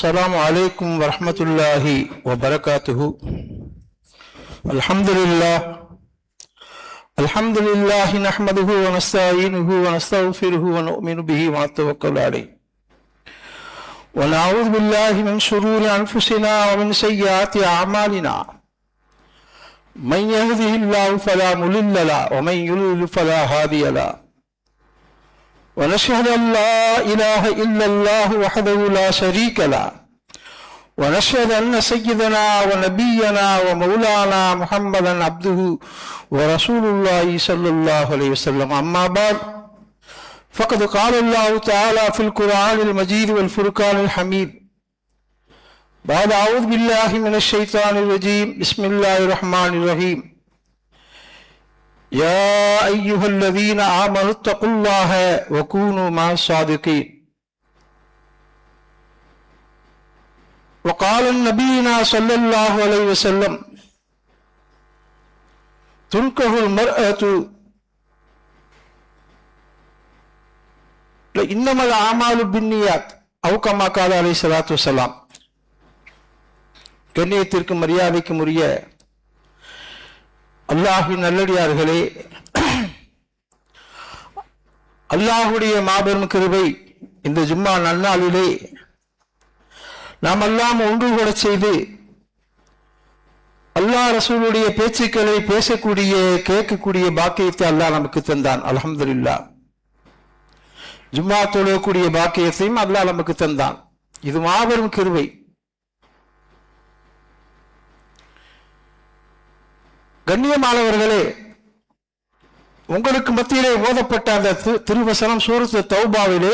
السلام عليكم ورحمة الله وبركاته. الحمد لله نحمده ونستعينه ونستغفره ونؤمن به ونتوكل عليه ونعوذ بالله من شرور أنفسنا ومن سيئات أعمالنا. من يهده الله فلا مضل له ومن يضلل فلا هادي له. ونشهد أن لا إله إلا الله وحده لا شريك له ونشهد أن سيدنا ونبينا ومولانا محمدا عبده ورسول الله صلى الله عليه وسلم. أما بعد فقد قال الله تعالى في القرآن المجيد والفرقان الحميد بعد أعوذ بالله من الشيطان الرجيم بسم الله الرحمن الرحيم. يا أيها الذين آمنوا اتقوا الله وكونوا مع الصادقين. وقال النبينا صلى الله عليه وسلم تنكح المرأة إنما الأعمال بالنيات أو كما قال عليه الصلاة والسلام. கண்ணியத்திற்கும் மரியாதைக்கும் உரிய அல்லாஹ்வின் நல்லடியார்களே, அல்லாஹ்வுடைய மாபெரும் கிருபை இந்த ஜும்மா நன்னாளிலே நாம் எல்லாம் ஒன்று கூட செய்து அல்லாஹ் ரசூலுடைய பேச்சுக்களை பேசக்கூடிய கேட்கக்கூடிய பாக்கியத்தை அல்லாஹ் நமக்கு தந்தான். அல்ஹம்துலில்லாஹ். ஜும்மா தொழக்கூடிய பாக்கியத்தையும் அல்லாஹ் நமக்கு தந்தான். இது மாபெரும் கிருபை. கண்ணியமானவர்களே, உங்களுக்கு மத்தியிலே ஓதப்பட்ட அந்த திருவசனம் சூரத்து தௌபாவிலே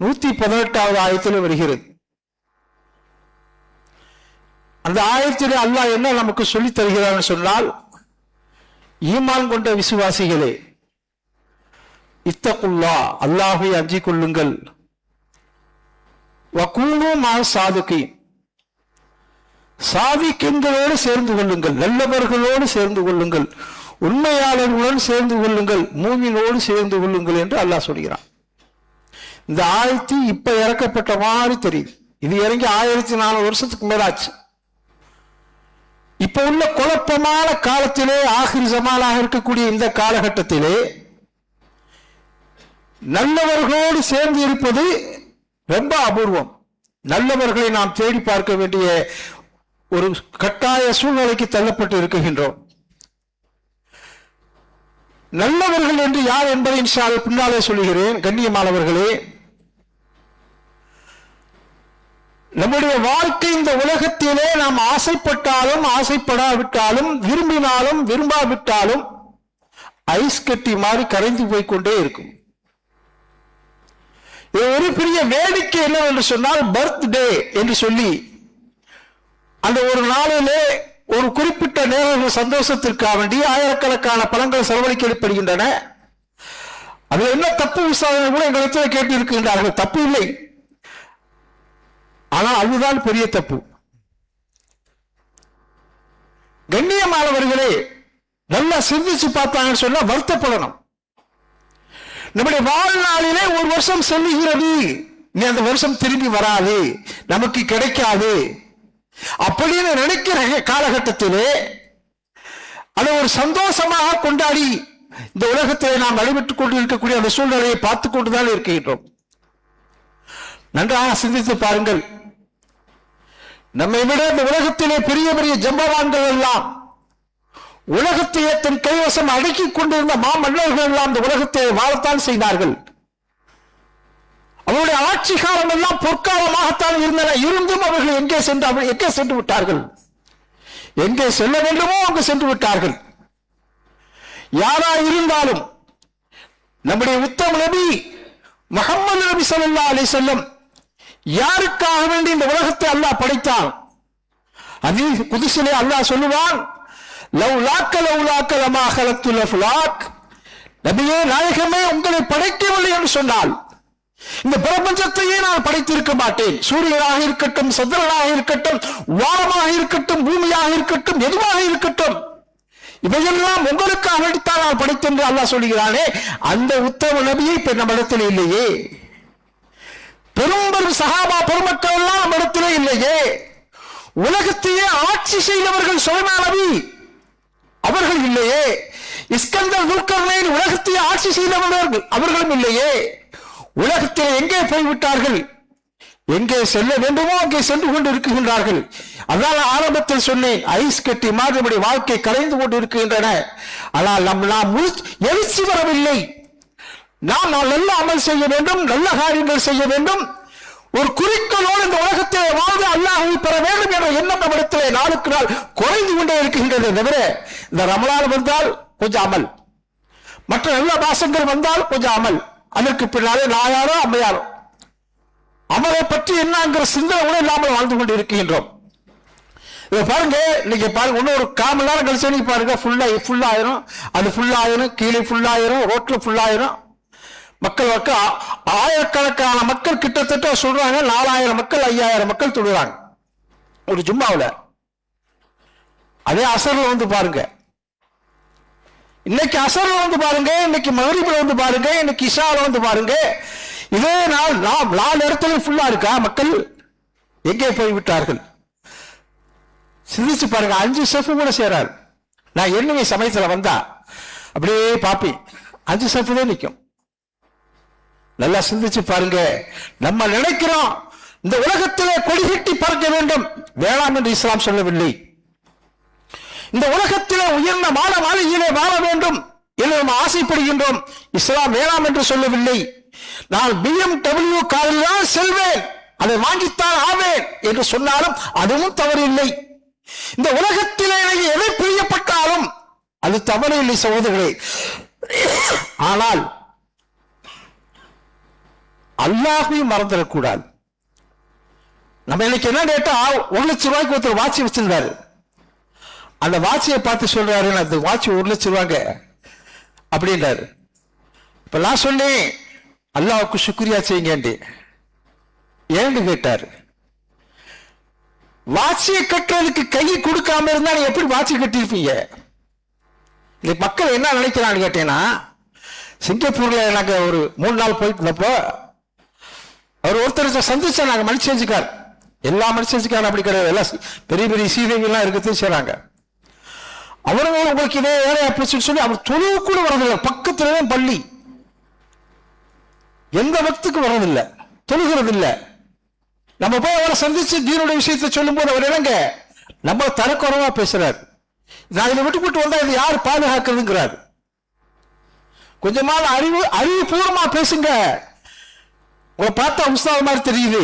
118வது ஆயத்தில் வருகிறது. அந்த ஆயத்திலே அல்லாஹ் என்ன நமக்கு சொல்லித் தருகிறான்னு சொன்னால், ஈமான் கொண்ட விசுவாசிகளே, இத்தகுல்லா, அல்லாஹ்வை அஞ்சிக் கொள்ளுங்கள், வகூனு மா சாதிகீன், சாதிக்கின்றோடு சேர்ந்து கொள்ளுங்கள், நல்லவர்களோடு சேர்ந்து கொள்ளுங்கள், உண்மையாளர்களுடன் சேர்ந்து கொள்ளுங்கள், மூமினோடு சேர்ந்து கொள்ளுங்கள் என்று அல்லாஹ் சொல்கிறான். இந்த ஆயத்து இப்ப இறக்கப்பட்ட மாதிரி தெரியுது. இது இறங்கி 1400 வருஷத்துக்கு மேலாச்சு. இப்ப உள்ள குழப்பமான காலத்திலே, ஆகிர் ஜமானாக இருக்கக்கூடிய இந்த காலகட்டத்திலே நல்லவர்களோடு சேர்ந்து இருப்பது ரொம்ப அபூர்வம். நல்லவர்களை நாம் தேடி பார்க்க வேண்டிய ஒரு கட்டாய சூழ்நிலைக்கு தள்ளப்பட்டு இருக்குகின்றோம். நல்லவர்கள் என்று யார் என்பதை பின்னாலே சொல்லுகிறேன். கண்ணியமானவர்களே, நம்முடைய வாழ்க்கை இந்த உலகத்திலே நாம் ஆசைப்பட்டாலும் ஆசைப்படாவிட்டாலும் விரும்பினாலும் விரும்பாவிட்டாலும் ஐஸ் கட்டி மாதிரி கரைந்து போய்கொண்டே இருக்கும். ஒரு பெரிய வேடிக்கை என்னவென்று சொன்னால், பர்த்டே என்று சொல்லி அந்த ஒரு நாளிலே ஒரு குறிப்பிட்ட நேர சந்தோஷத்திற்காக வேண்டி ஆயிரக்கணக்கான பணங்கள் செலவழிக்கப்படுகின்றன. அது என்ன தப்பு விசாரணை கூட எங்களிடத்தில் கேட்டு இருக்கின்றார்கள். தப்பு இல்லை, ஆனால் அதுதான் பெரிய தப்பு. கண்ணியமானவர்களே, நல்லா சிந்திச்சு பார்த்தாங்கன்னு சொன்னா வருத்தப்படணும். நம்முடைய வாழ்நாளிலே ஒரு வருஷம் செல்லுகிறது, நீ அந்த வருஷம் திரும்பி வராது, நமக்கு கிடைக்காது அப்படின்னு நினைக்கிற காலகட்டத்திலே அதை ஒரு சந்தோஷமாக கொண்டாடி இந்த உலகத்தை நாம் நடைபெற்றுக் கொண்டு இருக்கக்கூடிய அந்த சூழ்நிலையை பார்த்துக் கொண்டுதான் இருக்கின்றோம். நன்றாக சிந்தித்து பாருங்கள். நம்மை விட இந்த உலகத்திலே பெரிய பெரிய ஜம்பவான்கள் எல்லாம், உலகத்தை தன் கைவசம் அடக்கிக் கொண்டிருந்த மாமன்னர்கள் எல்லாம் இந்த உலகத்தை வாழத்தான் செய்தார்கள். அவருடைய ஆட்சி காலம் எல்லாம் பொற்காலமாகத்தான் இருந்தன. இருந்தும் அவர்கள் எங்கே சென்று விட்டார்கள்? எங்கே செல்ல வேண்டுமோ அங்கு சென்று விட்டார்கள். யாரா இருந்தாலும் நம்முடைய உத்தம நபி முஹம்மது நபி ஸல்லல்லாஹு அலைஹி வஸல்லம் யாருக்காக வேண்டி இந்த உலகத்தை அல்லாஹ் படைத்தான்? ஹதீஸ் குதுஸிலே அல்லாஹ் சொல்லுவான், லவ்லாக்க லமா ஹலக்துல் அஃலாக், நபியே நாயகமே, உங்களை படைக்கவில்லை என்று சொன்னால் இந்த பிரபஞ்சத்தையே நான் படைத்திருக்க மாட்டேன். சூரியனாக இருக்கட்டும், சந்திரனாக இருக்கட்டும், வானமாக இருக்கட்டும், பூமியாக இருக்கட்டும், எதுவாக இருக்கட்டும், இவையெல்லாம் உங்களுக்காக வேண்டித்தான் நான் படைத்தேன் என்று அல்லாஹ் சொல்கிறானே, அந்த உத்தம நபியை இப்ப நம்ம இடத்துல இல்லையே. பெரும் பெரும் சஹாபா பெருமக்கள் எல்லாம் நம்ம இடத்திலே இல்லையே. உலகத்தையே ஆட்சி செய்தவர்கள் சுலைமான் நபி அவர்கள் இல்லையே. இஸ்கந்தர் துல்கர்னைன் உலகத்தையே ஆட்சி செய்தவர்கள் அவர்களும் இல்லையே. உலகத்தில் எங்கே போய்விட்டார்கள்? எங்கே செல்ல வேண்டுமோ அங்கே சென்று கொண்டு இருக்கின்றார்கள். அதனால் ஆரம்பத்தில் சொன்னேன், ஐஸ் கட்டி மாதிரி வாழ்க்கை கரைந்து கொண்டு இருக்கின்றன. ஆனால் நாம் எழுச்சி வரவில்லை. நாம் நல்ல அமல் செய்ய வேண்டும், நல்ல காரியங்கள் செய்ய வேண்டும், ஒரு குறிக்கோளோடு இந்த உலகத்தில் வாழ்ந்து அல்லாஹ்வை பெற வேண்டும் என்ற எண்ணம் நம்மிடத்திலே நாளுக்கு நாள் குறைந்து கொண்டே இருக்கின்றது. தவிர இந்த ரமலான் வந்தால் கொஞ்சம் அமல், மற்ற நல்ல மாசங்கள் வந்தால் கொஞ்சம் அமல், அதற்கு பின்னாலே நாயாரோ அம்மையாரோ அமலை பற்றி என்னங்கிற சிந்தனை கூட இல்லாமல் வாழ்ந்து கொண்டு இருக்கின்றோம். இதை பாருங்க, இன்னைக்கு பாருங்க, இன்னும் ஒரு 1/4 மணி நேரம் கழிச்சு நீங்க பாருங்க, ஃபுல்லாயிரும், அது ஃபுல்லாயிரும், கீழே ஃபுல்லாயிரும், ரோட்ல ஃபுல்லாயிரும். மக்கள் ஆயிரக்கணக்கான மக்கள் கிட்டத்தட்ட சொல்றாங்க 4000 மக்கள் 5000 மக்கள் தொழுறாங்க ஒரு ஜும்மாவில். அதே அசர்ல வந்து பாருங்க, இன்னைக்கு அசர்ல வந்து பாருங்க, இன்னைக்கு மகரிபில் வந்து பாருங்க, இன்னைக்கு இஷால வந்து பாருங்க, இதே நாள் 4 இடத்துல ஃபுல்லா இருக்கா? மக்கள் எங்கே போய்விட்டார்கள்? சிந்திச்சு பாருங்க. 5 செஃப் கூட சேராது. நான் என்னங்க சமயத்தில் வந்தா அப்படியே பாப்பேன், 5 செஃப் தான் நிற்கும். நல்லா சிந்திச்சு பாருங்க. நம்ம நினைக்கிறோம் இந்த உலகத்திலே கொடிகட்டி பறக்க வேண்டும், வேளாண் என்று இஸ்லாம் சொல்லவில்லை. இந்த உலகத்திலே உயர்ந்த மாளிகையிலே வாழ வேண்டும் என்று நாம் ஆசைப்படுகின்றோம், இஸ்லாம் வேளாண் என்று சொல்லவில்லை. நான் BMW காரில் தான் செல்வேன், அதை வாங்கித்தான் ஆவேன் என்று சொன்னாலும் அதுவும் தவறு இல்லை. இந்த உலகத்திலே எதை பிரியப்பட்டாலும் அது தவறு இல்லை சகோதரர்களே. ஆனால் அல்லாஹ்வையும் மறந்துடக்கூடாது. நம்ம இன்னைக்கு என்ன கேட்டா, 1 லட்சம் ரூபாய்க்கு ஒருத்தர் வாட்சி வச்சிருந்தாரு. அந்த வாட்சியை பார்த்து சொல்றாரு, அந்த வாட்சி 1 லட்சம் ரூபாங்க அப்படின்றாரு. இப்ப நான் சொன்னேன், அல்லாஹ்வுக்கு சுக்ரியா செய்யுங்க ஏன்னு கேட்டாரு. வாட்சியை கட்டுறதுக்கு கை கொடுக்காம இருந்தா நீ எப்படி வாட்சி கட்டிருப்பீங்க? இன்னைக்கு மக்கள் என்ன நினைக்கிறான்னு கேட்டேன்னா, சிங்கப்பூர்ல நாங்க ஒரு 3 நாள் போயிட்டு இருந்தப்போ அவர் ஒருத்தர் சந்திச்சா, நாங்க மனுஷ செஞ்சுக்கார், எல்லா மனுஷ செஞ்சுக்காரும் அப்படி கிடையாது, எல்லாம் பெரிய பெரிய சீதைகள்லாம் இருக்கிறது செய்றாங்க. அவரும் உங்களுக்கு இதே வேலையா போச்சுன்னு சொல்லி அவர் தொழுவு கூட வரதில்லை. பக்கத்துல பள்ளி, எந்த பக்துக்கு வரதில்லை, தொழுகிறது இல்லை. நம்ம போய் அவரை சந்திச்சு தீனுடைய விஷயத்தை சொல்லும் போது அவர் என்னங்க நம்ம தரக்குறவா பேசுறாரு. நான் இதை விட்டு வந்தா இது யார் பாதுகாக்கிறதுங்கிறாரு. கொஞ்சமான அறிவுபூர்வமா பேசுங்க. உங்களை பார்த்தா உஸ்தாத் மாதிரி தெரியுது,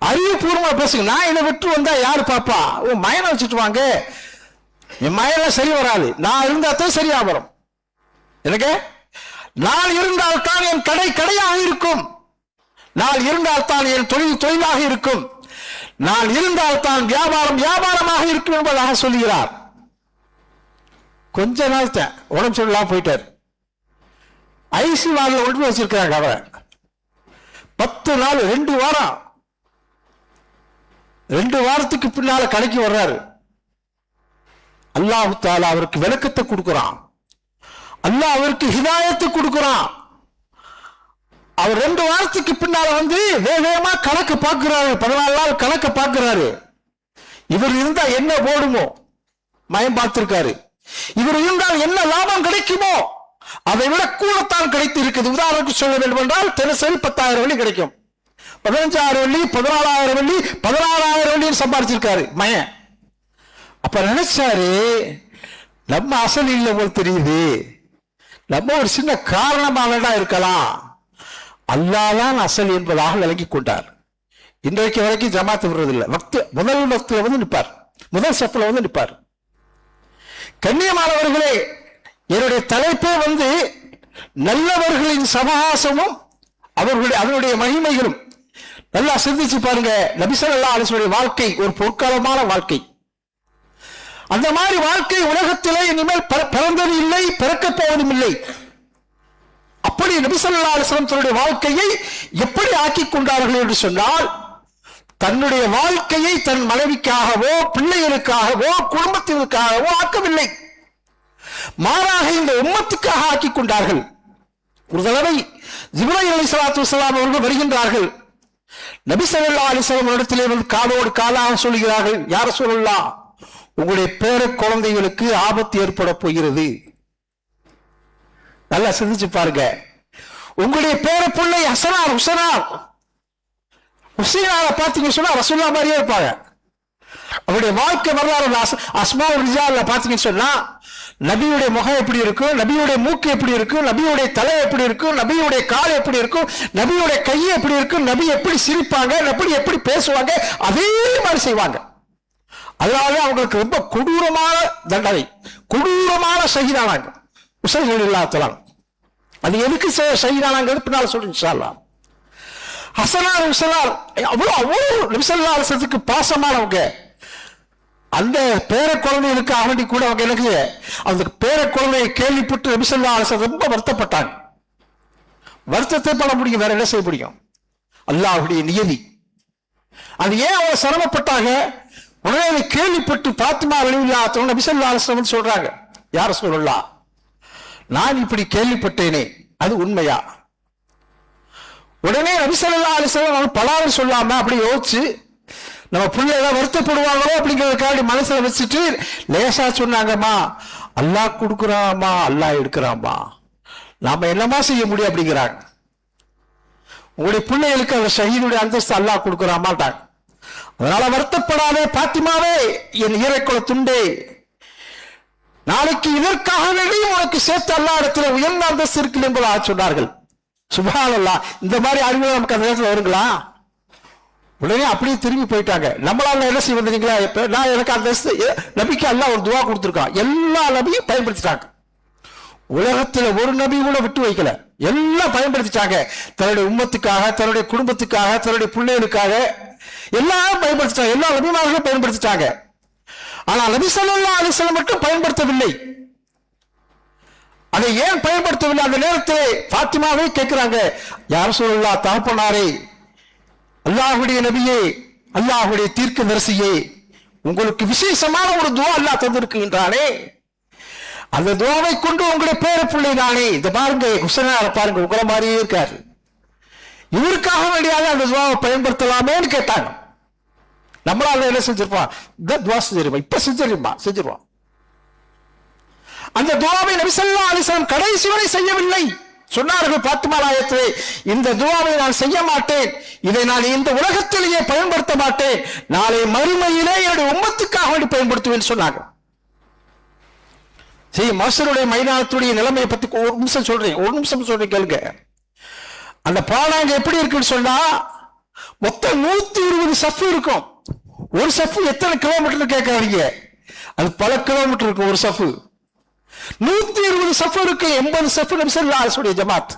அறிவுபூர்வமா பேசுங்க. நான் இதை விட்டு வந்தா யாரு பாப்பா? உன் மயனை வச்சுட்டு வாங்க, என் மயெல்லாம் சரி வராது, நான் இருந்தா தான் சரியா வரும். எனக்கு நான் இருந்தால் தான் என் கடை கடையாக இருக்கும், நான் இருந்தால் தான் என் தொழில் தொழிலாக இருக்கும், நான் இருந்தால் தான் வியாபாரம் வியாபாரமாக இருக்கும் என்பதாக சொல்லுகிறார். கொஞ்ச நாள் உடம்பு சொல்லலாம் போயிட்டார். ஐசி வார்டில் ஒன்று வச்சிருக்கிறாங்க. அவரை 10 நாள் 2 வாரம் 2 வாரத்துக்கு பின்னால கடைக்கு வர்றாரு. அல்லாஹ் தஆலா அவருக்கு விளக்கத்தை கொடுக்கிறான், அல்லாஹ் அவருக்கு ஹிதாயத்தை கொடுக்கிறான். அவர் 2 வாரத்துக்கு பின்னால வந்து வேகமா கணக்கு பார்க்கிறாரு, 14 நாள் கணக்கு பார்க்கிறாரு. இவர் இருந்தா என்ன போடுமோ மயம் பார்த்திருக்காரு. இவர் இருந்தால் என்ன லாபம் கிடைக்குமோ அதை விட கூடத்தான் கிடைத்து இருக்குது. உதாரணத்துக்கு சொல்ல வேண்டும் என்றால் தினசரி 10,000 வெள்ளி கிடைக்கும், 15,000 வெள்ளி, 14,000 வெள்ளி, 16,000 வெள்ளி சம்பாதிச்சிருக்காரு மயன். அப்ப நினைச்சாரு, நம்ம அசல் இல்லை போல் தெரியுது, நம்ம ஒரு சின்ன காரணமானதா இருக்கலாம், அல்லாஹ் அசல் என்பதாக விளங்கி கொண்டார். இன்றைக்கு வரைக்கும் ஜமாத்து விடுறதில்லை. முதல் வக்துல வந்து நிற்பார், முதல் சஃப்ல வந்து நிற்பார். கண்ணியமானவர்களே, என்னுடைய தலைப்பே வந்து நல்லவர்களின் சமஹாசமும் அதனுடைய மகிமைகளும். நல்லா சிந்திச்சு பாருங்க. நபி ஸல்லல்லாஹு அலைஹி வஸல்லம் வாழ்க்கை ஒரு பொற்காலமான வாழ்க்கை. அந்த மாதிரி வாழ்க்கை உலகத்திலே இனிமேல் பிறந்தது இல்லை, பிறக்கப் போவதும் இல்லை. அப்படி நபி ஸல்லல்லாஹு அலைஹி வஸல்லம் தன்னுடைய வாழ்க்கையை எப்படி ஆக்கிக் கொண்டார்கள் என்று சொன்னால், தன்னுடைய வாழ்க்கையை தன் மனைவிக்காகவோ பிள்ளைகளுக்காகவோ குடும்பத்திற்காகவோ ஆக்கவில்லை, மாறாக இந்த உம்மத்துக்காக ஆக்கிக் கொண்டார்கள். ஒரு தடவை ஜிப்ரீல் அலைஹிஸ்ஸலாத்து வஸ்ஸலாம் அவர்கள் வருகின்றார்கள். நபி ஸல்லல்லாஹு அலைஹி வஸல்லம் இடத்திலே வந்து காலோடு காலாக சொல்கிறார்கள், யா ரசூலல்லாஹ், உங்களுடைய பேர குழந்தைகளுக்கு ஆபத்து ஏற்பட போகிறது. நல்லா சிந்திச்சு பாருங்க. உங்களுடைய பேர பிள்ளை ஹசனார் ஹுசைனார பாத்தீங்கன்னு சொன்னா ரசூலுல்லாஹ் மாதிரியே இருப்பாங்க. அவருடைய வாழ்க்கை வரலாறு அஸ்மாஉல் ரிஜால்ல பாத்தீங்கன்னு சொன்னா நபியுடைய முகம் எப்படி இருக்கும், நபியுடைய மூக்கு எப்படி இருக்கும், நபியுடைய தலை எப்படி இருக்கும், நபியுடைய கால் எப்படி இருக்கும், நபியுடைய கை எப்படி இருக்கும், நபி எப்படி சிரிப்பாங்க, நபி எப்படி பேசுவாங்க, அதே மாதிரி செய்வாங்க. அதனால அவங்களுக்கு ரொம்ப கொடூரமான தண்டனை, கொடூரமான ஷஹீதானாங்க ஹுசைன் ரலியல்லாஹு. அது எதுக்கு ஷஹீதானாங்கிறது பின்னால சொல்றேன் இன்ஷா அல்லாஹ். ஹசனார் ஹுசைனார் அவ்வளவு நபி ஸல்லல்லாஹு அலைஹி வஸல்லத்துக்கு பாசமானவங்க. அந்த பேர குழந்தைகளுக்கு அவண்டி கூட அவங்க எனக்கு அந்த பேர குழந்தையை கேள்விப்பட்டு நபி ஸல்லல்லாஹு அலைஹி வஸல்லம் ரொம்ப வருத்தப்பட்டாங்க. வருத்தத்தை பண்ண முடியும், வேற என்ன செய்ய முடியும்? அல்லாஹ்வுடைய நியதி. அது ஏன் அவங்க சிரமப்பட்டாங்க? உடனே அதை கேள்விப்பட்டு பாத்திமா ரலியல்லாஹு நபி ஸல்லல்லாஹு அலைஹி வஸல்லம் சொல்றாங்க, யா ரசூலல்லாஹ், நான் இப்படி கேள்விப்பட்டேனே, அது உண்மையா? உடனே நபி ஸல்லல்லாஹு அலைஹி வஸல்லம் பலாறு சொல்லாம அப்படி யோசிச்சு நம்ம பிள்ளைங்க வருத்தப்படுவாங்களோ அப்படிங்கிறதுக்காண்டி மனசுல வச்சுட்டு லேசா சொன்னாங்கம்மா, அல்லாஹ் கொடுக்குறாமா, அல்லாஹ் எடுக்கிறாமா, நாம என்னமா செய்ய முடியும் அப்படிங்கிறாங்க. உங்களுடைய பிள்ளைகளுக்கு அந்த ஷஹீதுடைய அந்தஸ்து அல்லாஹ் கொடுக்குறாமாட்டாங்க. அதனால வருத்தப்படாதே பாத்திமாவே, என் ஈரைக்குல துண்டே, நாளைக்கு இதற்காக வேண்டி உனக்கு சேர்த்து அல்லாஹ் இடத்துல உயர்ந்த அந்தஸ்து இருக்கு என்பதாக சொன்னார்கள். சுப்ஹானல்லாஹ். இந்த மாதிரி அறிவு நமக்கு அந்த நேரத்தில் வருங்களா? உடனே அப்படியே திரும்பி போயிட்டாங்க. நம்மளால என்ன செய்ய வந்தீங்களா? இப்ப நான் எனக்கு அந்த நபிக்கு அல்லாஹ் ஒரு துவா கொடுத்துருக்கான், எல்லா நபியும் பயன்படுத்திட்டாங்க. உலகத்துல ஒரு நபி கூட விட்டு வைக்கல, எல்லாம் பயன்படுத்திட்டாங்க. தன்னுடைய உம்மத்துக்காக, தன்னுடைய குடும்பத்துக்காக, தன்னுடைய பிள்ளைகளுக்காக எல்லாம் பயன்படுத்திட்டாங்க. எல்லா நபிமார்களும் பயன்படுத்திட்டாங்க. ஆனா நபி ஸல்லல்லாஹு அலைஹி வஸல்லம் மட்டும் பயன்படுத்தவில்லை. அதை ஏன் பயன்படுத்தவில்லை? அந்த நேரத்தில் பாத்திமாவே கேட்கிறாங்க, யா ரசூலல்லாஹ், தகப்பனாரே, அல்லாஹ்வுடைய நபியே, அல்லாஹ்வுடைய தீர்க்கதரிசியே, உங்களுக்கு விசேஷமான ஒரு துவா அல்லாஹ் தந்திருக்கின்றானே, அந்த துவாவை கொண்டு உங்களுடைய பேர பிள்ளை தானே, இந்த பாருங்க ஹுசைனார பாருங்க, உங்களை மாதிரியே இருக்காரு, இவருக்காக வேண்டியாக அந்த துவாவை பயன்படுத்தலாமேன்னு கேட்டாங்க. நம்மளால என்ன செஞ்சிருப்பான்? இந்த துவா செஞ்சிருப்பா, இப்ப செஞ்சிருவான். அந்த துவாவை நபி ஸல்லல்லாஹு அலைஹி வஸல்லம் கடைசி வரை செய்யவில்லை. சொன்னார்கள் பாத்திமா நாயகத்திலே, இந்த துவாவை நான் செய்ய மாட்டேன், இதை நான் இந்த உலகத்திலேயே பயன்படுத்த மாட்டேன், நாளை மறுமையிலே என்னுடைய உம்மத்துக்காக வேண்டி பயன்படுத்துவேன் சொன்னாங்க. சரி, மஹ்ஷருடைய மைதானத்துடைய நிலைமையை பத்தி ஒரு நிமிஷம் சொல்றேன் கேளுங்க. அந்த பாடாங்க எப்படி இருக்குன்னு சொன்னா, மொத்தம் 120 சஃப் இருக்கும். ஒரு சஃப் எத்தனை கிலோமீட்டர் கேட்காதீங்க, அது பல கிலோமீட்டர் இருக்கும் ஒரு சஃப். 120 சஃப் இருக்கு. 80 சஃப் நபி ஸல்லல்லாஹு அலைஹி வஸல்லம் ஜமாத்,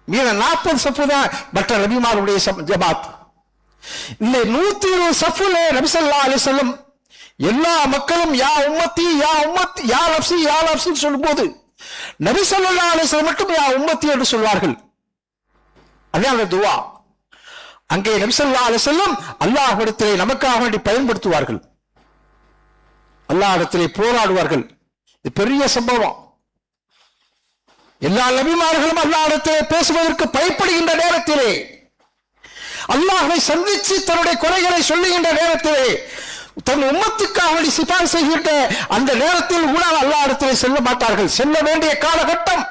மீத 40 சஃப் தான் மற்ற நபிமாருடைய ஜமாத். இந்த 120 சஃப்ல நபி ஸல்லல்லாஹு அலைஹி வஸல்லம் எல்லா மக்களும் யா உம்மத்தி யா உம்மத்தி யா நஃப்ஸி யா நஃப்ஸி சொல்லும்போது நபி ஸல்லல்லாஹு அலைஹி வஸல்லம் மட்டும் யா உம்மத்தி என்று சொல்வார்கள். அதான் அந்த துவா. அங்கே நபி ஸல்லல்லாஹு அலைஹி வஸல்லம் அல்லாஹ்விடத்திலே நமக்காக வேண்டி பயன்படுத்துவார்கள், அல்லாஹ்விடத்திலே போராடுவார்கள். இது பெரிய சம்பவம். எல்லா நபிமார்களும் அல்லாஹ்விடத்திலே பேசுவதற்கு பயப்படுகின்ற நேரத்திலே, அல்லாஹ்வை சந்தித்து தன்னுடைய குறைகளை சொல்லுகின்ற நேரத்திலே, தன் உம்மத்துக்காக வேண்டி சிபாரிசு செய்கின்ற அந்த நேரத்தில் கூட அல்லாஹ்விடத்திலே செல்ல மாட்டார்கள். செல்ல வேண்டிய காலகட்டம்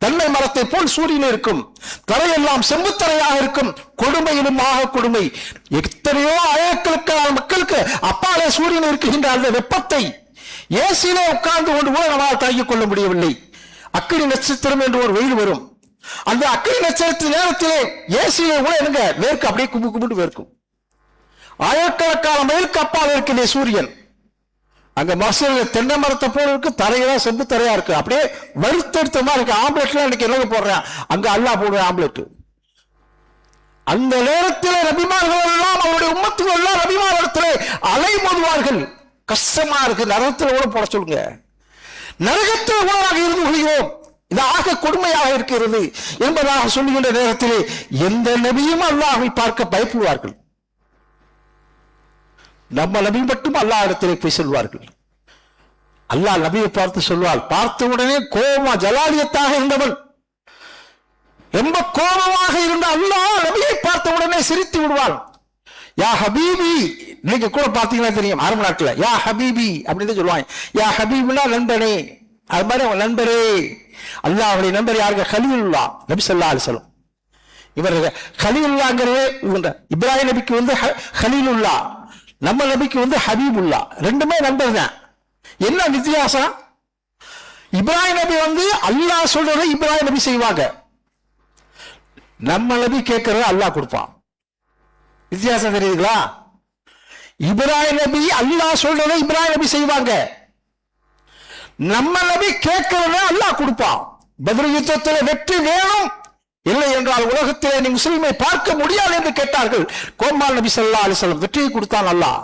தென்னை மரத்தை போல் சூரியன் இருக்கும், தரையெல்லாம் செம்புத்தரையாக இருக்கும், கொடுமையிலும் ஆக கொடுமை. எத்தனையோ ஆயிரக்கணக்கான மக்களுக்கு அப்பாலே சூரியன் இருக்கின்ற அந்த வெப்பத்தை ஏசியிலே உட்கார்ந்து கொண்டு கூட நம்மால் தாங்கிக் கொள்ள முடியவில்லை. அக்கினி நட்சத்திரம் என்று ஒரு வெயில் வரும், அந்த அக்கினி நட்சத்திர நேரத்திலே ஏசியிலே கூட என்னங்க வேர்க்கு அப்படியே கும்பு கும்பிட்டு வேர்க்கும். ஆயிரக்கணக்கான மைலுக்கு அப்பால் இருக்கின்ற சூரியன் அங்க மசூல தென்னை மரத்தை போல இருக்கு, தரையெல்லாம் செம்பு தரையா இருக்கு, அப்படியே வறுத்தெடுத்த மாதிரி இருக்கு. ஆம்லெட்லாம் இன்னைக்கு என்ன போடுறேன், அங்க அல்லாஹ் போடுற ஆம்லெட். அந்த நேரத்தில் நபிமார்கள் எல்லாம் அவருடைய உம்மத்துகள் எல்லாம் நபிமாரிடத்திலே அலை மோதுவார்கள். கஷ்டமா இருக்கு, நரகத்தில் கூட போட சொல்லுங்க, நரகத்தில் கூட நாங்கள் இருந்து கொள்கிறோம், இது ஆக கொடுமையாக இருக்கிறது என்பதாக சொல்லுகின்ற நேரத்திலே எந்த நபியும் அல்லாஹ்வை பார்க்க பயப்படுவார்கள். நம்ம நபி மட்டும் அல்லாஹ் இடத்திலே போய் சொல்வார்கள். அல்லாஹ் நபியை பார்த்து சொல்வாள், பார்த்த உடனே கோபமா ஜலாலியத்தாக இருந்தவன் ரொம்ப கோபமாக இருந்த அல்லாஹ் நபியை பார்த்த உடனே சிரித்து விடுவான். யா ஹபீபி, நீங்க கூட பாத்தீங்கன்னா தெரியும் அரபு நாட்டுல யா ஹபீபி அப்படின்னு சொல்லுவாங்க. யா ஹபீபினா நண்பனே, அது மாதிரி அவன் நண்பரே. அல்லாஹ்வுடைய நண்பர் யாருங்க? கலீலுல்லாஹ் நபி ஸல்லல்லாஹு அலைஹி வஸல்லம். இவர் கலீலுல்லாஹ்ங்கிறது இப்ராஹிம் நபிக்கு கலீலுல்லாஹ், நம்ம நபிக்கு ஹபீபுல்லா, ரெண்டுமே நண்பர் தான். என்ன வித்தியாசம்? இப்ராஹிம் நபி அல்லாஹ் சொல்றதை இப்ராஹிம் நபி செய்வாங்க, நம்ம நபி கேட்கறத அல்லாஹ் கொடுப்பான். வித்தியாசம் தெரியுதுங்களா? இப்ராஹிம் நபி அல்லாஹ் சொல்றதை இப்ராஹிம் நபி செய்வாங்க, நம்ம நபி கேட்கறத அல்லாஹ் கொடுப்பான். பத்ர் யுத்தத்தில் வெற்றி வேணும், இல்லை என்றால் உலகத்திலே நீ முஸ்லிமை பார்க்க முடியாது என்று கேட்டார்கள். கோமால் நபி ஸல்லல்லாஹு அலைஹி வஸல்லம் வெற்றியை கொடுத்தான் அல்லாஹ்.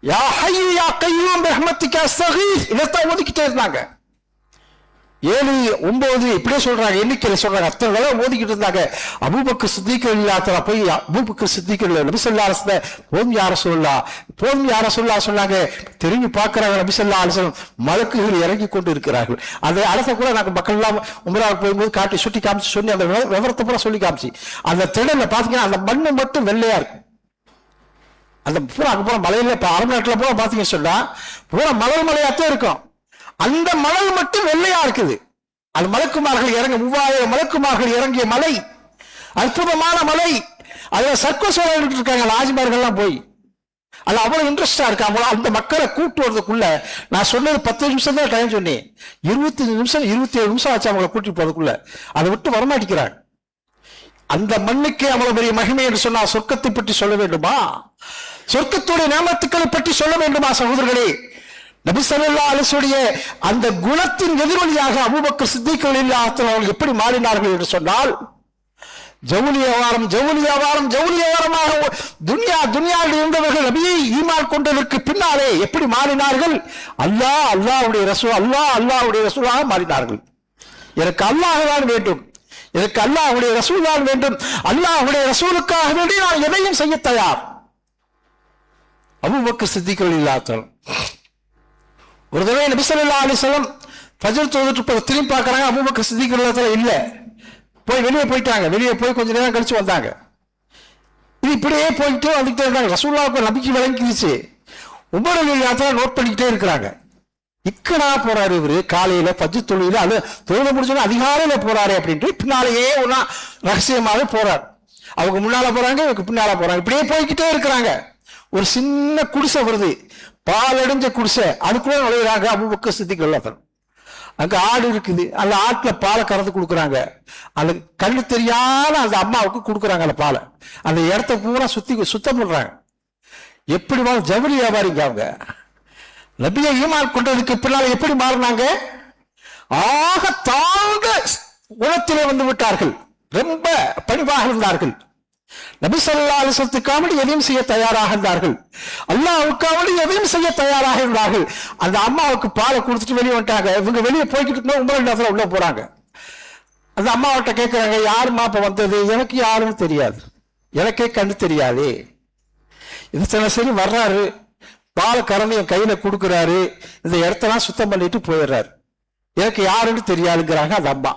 யா ஹய்யு யா கய்யூம் பிரஹ்மத்திக அஸ்தகீஸ், இதைத்தான் ஓதிக்கிட்டே இருந்தாங்க. 7, 9 இப்படியே சொல்றாங்க, எண்ணிக்கையில சொல்றாங்க. அத்தனை தடவை ஓதிக்கிட்டு இருந்தாங்க. அபூபக்கர் சித்திக் ரலியல்லாஹு போய் அபூபக்கர் சித்திக் நபி ஸல்லல்லாஹு அலைஹி வஸல்லம் போதும் யா ரசூலுல்லாஹ், போதும் யா ரசூலுல்லாஹ் சொன்னாங்க. திரும்பி பார்க்கறாங்க, நபி ஸல்லல்லாஹு அலைஹி வஸல்லம் மலக்குகள் இறங்கி கொண்டு இருக்கிறார்கள். அதை அரச கூட நாங்கள் மக்கள் எல்லாம் உம்ராவுக்கு போகும்போது காட்டி சுட்டி காமிச்சு சொல்லி அந்த விவரத்தை பூரா சொல்லி காமிச்சு, அந்த திடல்ல பாத்தீங்கன்னா அந்த மண்ணு மட்டும் வெள்ளையா இருக்கு. அந்த பூரா அங்க போற மலையில அரபு நாட்டுல பூரா பாத்தீங்கன்னு சொன்னா பூரா மணல் மலையாத்தான் இருக்கும். அந்த மணல் மட்டும் வெள்ளையா இருக்குது. அது மலக்குமார்கள் இறங்க 3000 மலக்குமார்கள் இறங்கிய மலை, அற்புதமான மலை. அதுல சர்க்கஸ் விளையாடிட்டு இருக்காங்க ராஜ்மார்கள்லாம் போய். அது அவ்வளவு இன்ட்ரெஸ்டா இருக்காங்க. அந்த மக்களை கூட்டு வரதுக்குள்ள நான் சொன்னது 10 நிமிஷம் தான் டைம் சொன்னேன், 25 நிமிஷம் 27 நிமிஷம் ஆச்சு அவங்களை கூட்டிட்டு போறதுக்குள்ள. அதை விட்டு வரமாட்டிக்கிறாங்க. அந்த மண்ணுக்கே அவ்வளவு பெரிய மகிமை என்று சொன்னா சொர்க்கத்தை பற்றி சொல்ல வேண்டுமா? சொர்க்கத்துடைய நியமத்துக்களை பற்றி சொல்ல வேண்டுமா? சகோதரர்களே, நபி ஸல்லல்லாஹு அலைஹி வஸல்லம் அந்த குணத்தின் எதிரொலியாக அபூபக்கர் சித்திக் ரலியல்லாஹு அவர்கள் எப்படி மாறினார்கள் என்று சொன்னால், ஜவுளி வியாபாரமாக துன்யாவில் இருந்தவர்கள் நபியை ஈமான் கொண்டதற்கு பின்னாலே எப்படி மாறினார்கள்? அல்லாஹ்வுடைய ரசூலாக மாறினார்கள். எனக்கு அல்லாஹ் தான் வேண்டும், எனக்கு அல்லாஹ்வுடைய ரசூல் தான் வேண்டும், அல்லாஹ்வுடைய ரசூலுக்காக வேண்டி நான் எதையும் செய்ய தயார். அபூபக்கர் சித்திக் ரலியல்லாஹு ஒரு தடவை நபி ஸல்லல்லாஹு அலைஹி வஸல்லம் ஃபஜ்ர் தொழுதுட்டு திரும்பி பார்க்கறாங்க, அபூபக்கர் சித்திக் ரலியல்லாஹு இல்ல, போய் வெளியே போயிட்டாங்க. வெளியே போய் கொஞ்ச நேரம் கழிச்சு வந்தாங்க. இது இப்படியே போயிட்டு வந்துகிட்டே இருந்தாங்க. ரசூலுல்லாஹ்வுக்கு நபிக்கு விளங்கிடுச்சு. உமர் ரலியல்லாஹு நோட் பண்ணிக்கிட்டே இருக்கிறாங்க. இக்கடா போறாரு இவரு, காலையில ஃபஜ்ர் தொழுகையில அது தொழுகை முடிச்சோன்னா அதிகாலையில போறாரு அப்படின்ட்டு பின்னாலேயே ஒன்னா ரகசியமாக போறாரு. அவங்க முன்னால போறாங்க, இவங்க பின்னால போறாங்க. இப்படியே போய்கிட்டே இருக்கிறாங்க. ஒரு சின்ன குடிசை வருது, பால் அடைஞ்ச குடிசை, அதுக்குள்ள நுழையிறாங்க அபூபக்கர் சித்திக் ரலியல்லாஹு. அங்க ஆடு இருக்குது, அந்த ஆட்டுல பாலை கறந்து கொடுக்குறாங்க. அந்த கண்ணு தெரியாத அந்த அம்மாவுக்கு கொடுக்குறாங்க அந்த பாலை. அந்த இடத்த பூரா சுத்தம் பண்றாங்க. எப்படி ஜவுளி வியாபாரிங்க அவங்க. நபியை ஈமான் கொண்டதுக்கு பின்னால் எப்படி மாறினாங்க? ஆக தாழ்ந்த குணத்திலே வந்து விட்டார்கள். ரொம்ப பணிவாக இருந்தார்கள். நபி ஸல்லல்லாஹு அலைஹி வஸல்லத்துக்காக எதையும் செய்ய தயாராக இருந்தார்கள். அல்லாஹ்வுக்காக எதையும் செய்ய தயாராக இருந்தார்கள். அந்த அம்மாவுக்கு பாலை கொடுத்துட்டு வெளியே வந்துட்டாங்க. இவங்க வெளியே போய்கிட்டு உமர் உள்ள போறாங்க. அந்த அம்மாவிட்ட கேட்கிறாங்க, யாருமா இப்ப வந்தது? எனக்கு யாருன்னு தெரியாது, எனக்கே கண்ணு தெரியாது. இது சரி வர்றாரு, பாலை கறந்து என் கையில கொடுக்குறாரு, இந்த இடத்தெல்லாம் சுத்தம் பண்ணிட்டு போயிடுறாரு, எனக்கு யாருன்னு தெரியாதுங்கிறாங்க அந்த அம்மா.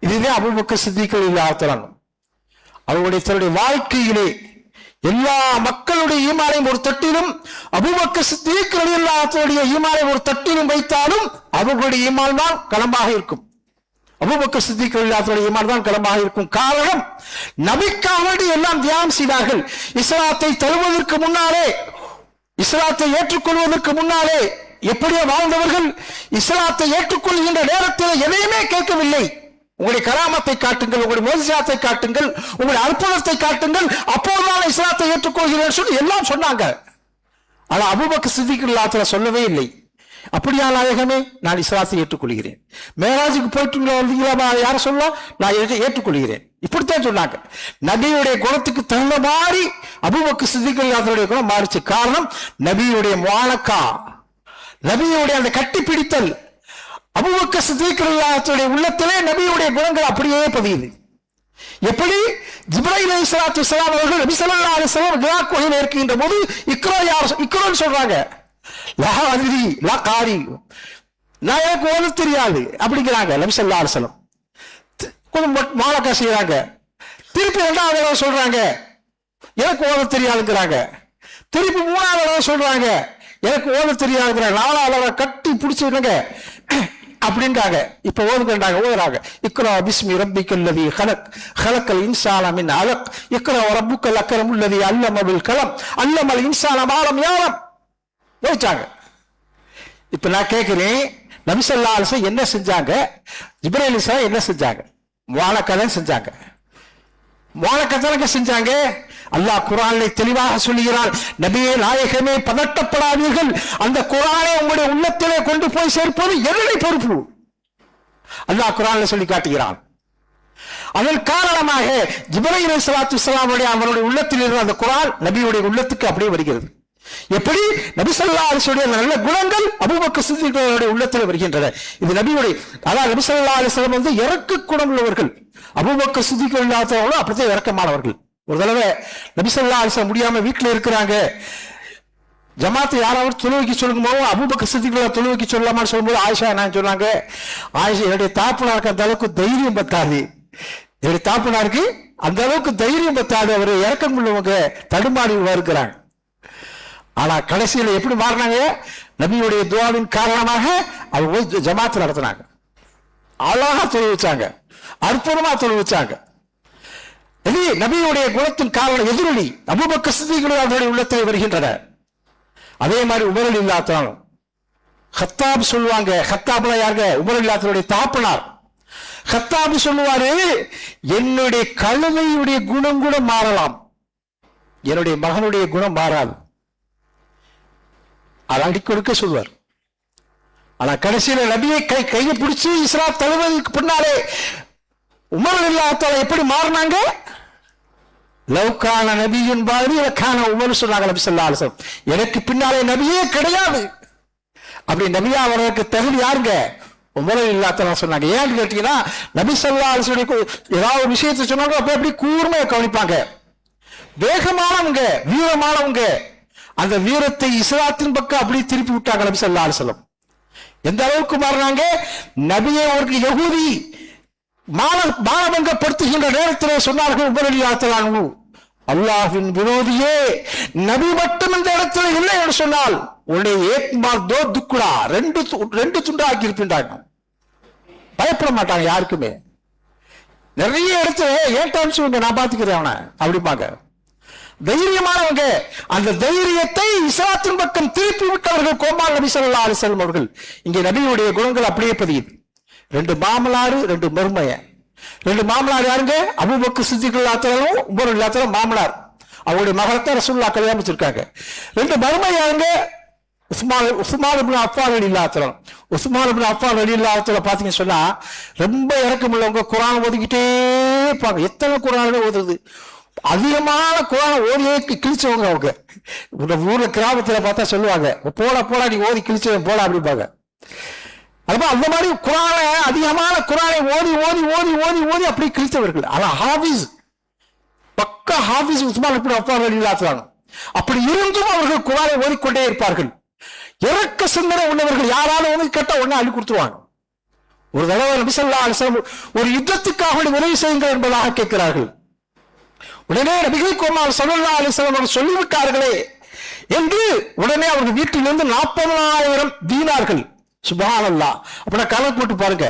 இதுதான் அபூபக்கர் சித்திக் ரலியல்லாஹு அவருடைய தன்னுடைய வாழ்க்கையிலே எல்லா மக்களுடைய ஈமானையும் ஒரு தட்டிலும் அபூபக்கர் சித்திக் ரலியல்லாஹு ஈமானை ஒரு தட்டிலும் வைத்தாலும் அவர்களுடைய ஈமான் தான் களமாக இருக்கும். அபூபக்கர் சித்திக் ரலியல்லாஹு ஈமான் தான் களமாக இருக்கும். காரணம், நபிக்காக எல்லாம் தியாகம் செய்தார்கள். இஸ்லாத்தை தழுவதற்கு முன்னாலே, இஸ்லாத்தை ஏற்றுக்கொள்வதற்கு முன்னாலே எப்படியோ வாழ்ந்தவர்கள் இஸ்லாத்தை ஏற்றுக்கொள்கின்ற நேரத்தில் எதையுமே கேட்கவில்லை. உங்களுடைய கராமத்தை காட்டுங்கள், உங்களுடைய மோஜிசாத்தை காட்டுங்கள், உங்களுடைய அற்புதத்தை காட்டுங்கள், அப்போதுதான் இஸ்லாத்தை ஏற்றுக்கொள்கிறேன் சொல்லி எல்லாம் சொன்னாங்க. ஆனா அபூபக்கர் சித்திக் ரலியல்லாஹு சொல்லவே இல்லை, அப்படியா நாயகமே நான் இஸ்லாத்தை ஏற்றுக்கொள்கிறேன். மேராஜுக்கு போயிட்டு வந்தீங்களா, யார சொல்லலாம், நான் ஏற்றுக்கொள்கிறேன், இப்படித்தான் சொன்னாங்க. நபியுடைய குணத்துக்கு தகுந்த மாதிரி அபூபக்கர் சித்திக் ரலியல்லாஹு குணம் மாறிச்சு. காரணம், நபியுடைய முஆனகா, நபியுடைய அந்த கட்டி பிடித்தல். அபூபக்கர் சித்திக் ரலியல்லாஹு உள்ளத்திலே நபியுடைய குணங்கள் அப்படியே பதியுது. எப்படி ஜிப்ரீல் அலைஹிஸ்ஸலாத்து வஸ்ஸலாம் அவர்கள் நபி ஸல்லல்லாஹு அலைஹி வஸல்லம் துஆ குஹைல இருக்கின்ற போது இக்ரான்னு சொல்றாங்க, லா அத்ரி லா காரி, நான் எனக்கு ஓத தெரியாது அப்படிங்கிறாங்க நபி ஸல்லல்லாஹு அலைஹி வஸல்லம். கொஞ்சம் மாலக்கா செய்யறாங்க. திருப்பி 2வது தடவை சொல்றாங்க எனக்கு ஓத தெரியாதுங்கிறாங்க. திருப்பி 3வது தடவை சொல்றாங்க எனக்கு ஓத தெரியாதுங்கிறாங்க. 4வது தடவை கட்டி பிடிச்சிருங்க அப்படின்றாங்க. இப்ப ஓதுறாங்க. இக்ரா பிஸ்மி ரப்பிக்கல் லதீ ஹலக் ஹலக்கல் இன்சான மின் அலக் இக்ரா ரப்புக்கல் அக்ரமுல் லதீ அல்லம பில் கலம் அல்லமல் இன்சான மா லம் யஅலம் ஓதிட்டாங்க. இப்ப நான் கேட்கிறேன், நபி ஸல்லல்லாஹு அலைஹி வஸல்லம் என்ன செஞ்சாங்க? ஜிப்ரீல் அலைஹிஸ்ஸலாம் என்ன செஞ்சாங்க? முஆலகா செஞ்சாங்க. முஆலகா செஞ்சாங்க. அல்லாஹ் குர்ஆனிலே தெளிவாக சொல்கிறான், நபியே நாயகமே பதட்டப்படாதீர்கள், அந்த குர்ஆனை உங்களுடைய உள்ளத்திலே கொண்டு போய் சேர்ப்பது என்னுடைய பொறுப்பு. அல்லாஹ் குர்ஆனிலே சொல்லி காட்டுகிறான். அதன் காரணமாக ஜிப்ரீல் அலைஹிஸ்ஸலாத்து வஸ்ஸலாம் அவருடைய உள்ளத்தில் இருந்த அந்த குர்ஆன் நபியுடைய உள்ளத்துக்கு அப்படியே வருகிறது. எப்படி நபி ஸல்லல்லாஹு அலைஹி வஸல்லம் நல்ல குணங்கள் அபூபக்கர் சித்திக்குடைய உள்ளத்தில் வருகின்றன. இது நபியுடைய, அதாவது நபி ஸல்லல்லாஹு அலைஹி வஸல்லம் வந்து இரக்க குணம் உள்ளவர்கள். அபூபக்கர் சித்திக் இல்லாதவங்களும் அப்படியே இரக்கமானவர்கள். ஒரு தடவை நபி ஸல்லல்லாஹு அலைஹி வஸல்லம் முடியாம வீட்டுல இருக்கிறாங்க. ஜமாத்து யாராவது தொழுவைக்கு சொல்லும் போது அபூபக்கர் சித்திக் தொழுவைக்கு சொல்லலாமான்னு சொல்லும்போது ஆயிஷா என்ன சொன்னாங்க, ஆயிஷா என்னுடைய தாப்புனாருக்கு அந்த அளவுக்கு தைரியம் பத்தாது, என்னுடைய தாப்புனாருக்கு அந்த அளவுக்கு தைரியம் பத்தாது, அவர் இறக்கம் உள்ளவங்க தடுமாறி இருக்கிறாங்க. ஆனா கடைசியில் எப்படி மாறினாங்க? நபியுடைய துஆவின் காரணமாக அவங்க ஜமாத் நடத்தினாங்க. அழகா தொழில் வச்சாங்க, அற்புதமா தொழில் வச்சாங்க. இது நபியுடைய குணத்தின் காரணம். எதிரொலி அபூபக்கர் சித்திக் அவருடைய உள்ளத்தில் வருகின்றன. அதே மாதிரி உமர் ரலியல்லாஹு ஹத்தாப் சொல்லுவாங்க. ஹத்தாப்ல யாருங்க? உமர் ரலியல்லாஹுடைய தாப்பனார். ஹத்தாப் சொல்லுவாரு, என்னுடைய கழுதையுடைய குணம் கூட மாறலாம், என்னுடைய மகனுடைய குணம் மாறாது. அதை அடிக்கொடுக்க சொல்வார். ஆனா கடைசியில நபியை கையை பிடிச்சி இஸ்ரா தழுவதற்கு பின்னாலே உமர் ரலியல்லாஹு எப்படி மாறினாங்க? லவ்கான நபியின் பாதி லக்கான உமர் சொன்னாங்க நபி ஸல்லல்லாஹு அலைஹி வஸல்லம். எனக்கு பின்னாலே நபியே கிடையாது, அப்படி நபியா அவருக்கு தகுதி யாருங்க? உமர் ரலியல்லாஹு சொன்னாங்க. ஏன்னு கேட்டீங்கன்னா நபி ஸல்லல்லாஹு அலைஹி வஸல்லம் ஏதாவது விஷயத்தை சொன்னாங்க அப்ப எப்படி கூர்மையா கவனிப்பாங்க. வேகமானவங்க, வீரமானவங்க. அந்த வீரத்தை இஸ்லாத்தின் பக்கம் அப்படி திருப்பி விட்டாங்க நபி ஸல்லல்லாஹு அலைஹி வஸல்லம். எந்த அளவுக்கு மாறினாங்க? நபியை அவருக்கு யகூதி மானபங்கப்படுத்துகின்ற நேரத்தில் சொன்னார்கள் உமர் ரலியல்லாஹு அன்ஹு, அல்லாஹ்வின் விரோதியே, நபி மட்டும் இந்த இடத்துல இல்லை என்று சொன்னால் உன்னை ஏக்மார் தோ துக்குடா, ரெண்டு துண்டா ஆக்கி இருக்கின்றாங்க. பயப்பட மாட்டாங்க யாருக்குமே. நிறைய இடத்துல ஏட்டான்னு சொல்லுங்க, நான் பாத்துக்கிறேன் அவனை அப்படிப்பாங்க. தைரியமானவங்க. அந்த தைரியத்தை இஸ்லாத்தின் பக்கம் திருப்பி விட்டவர்கள் கோமால் நபி ஸல்லல்லாஹு அலைஹி வஸல்லம் அவர்கள். இங்கே நபியுடைய குணங்கள் அப்படியே பதியுது. 2 மாமலாரு 2 மருமைய. 2 மாமலார் யாருங்க? அபூபக்கர் சித்திக் ரலியல்லாஹு உமர் ரலியல்லாஹு மாமலார். அவருடைய மகள்தான் ரசூலுல்லாஹ் கல்யாணம் வச்சிருக்காங்க. 2 மருமை யாருங்க? உஸ்மான் இப்னு அஃபான் ரலியல்லாஹு. உஸ்மான் இப்னு அஃபான் ரலியல்லாஹு பாத்தீங்கன்னு சொன்னா ரொம்ப இறக்கம் உள்ளவங்க. குர்ஆன் ஓதிக்கிட்டே இருப்பாங்க. எத்தனை குர்ஆன் ஓதுறது? அதிகமான குர்ஆன் ஓதியே கிழிச்சவங்க அவங்க. ஊர்ல கிராமத்துல பார்த்தா சொல்லுவாங்க, போடா நீ ஓதி கிழிச்சவன் போடா அப்படிப்பாங்க. அதுதான் அந்த மாதிரி குர்ஆனை அதிகமான குர்ஆனை ஓதி அப்படி கிழித்தவர்கள். ஆனா ஹாஃபிஸ், பக்கா ஹாஃபிஸ் உஸ்மான் இப்னு அஃபான் ரலியல்லாஹு. அப்படி இருந்தும் அவர்கள் குர்ஆனை ஓதிக்கொண்டே இருப்பார்கள். இறக்க சிந்தனை உள்ளவர்கள். யாராலும் வந்து கேட்டா உடனே அள்ளி கொடுத்துருவாங்க. ஒரு தடவை நபி ஸல்லல்லாஹு அலைஹி வஸல்லம் ஒரு யுத்தத்துக்காக உதவி செய்யுங்கள் என்பதாக கேட்கிறார்கள். உடனே நபிகள் கோமால் ஸல்லல்லாஹு அலைஹி வஸல்லம் சொல்லிவிட்டார்களே என்று உடனே அவர்கள் வீட்டிலிருந்து 40,000 தீனார்கள். சுப்ஹானல்லாஹ். அப்படின்னா கணக்கு போட்டு பாருங்க.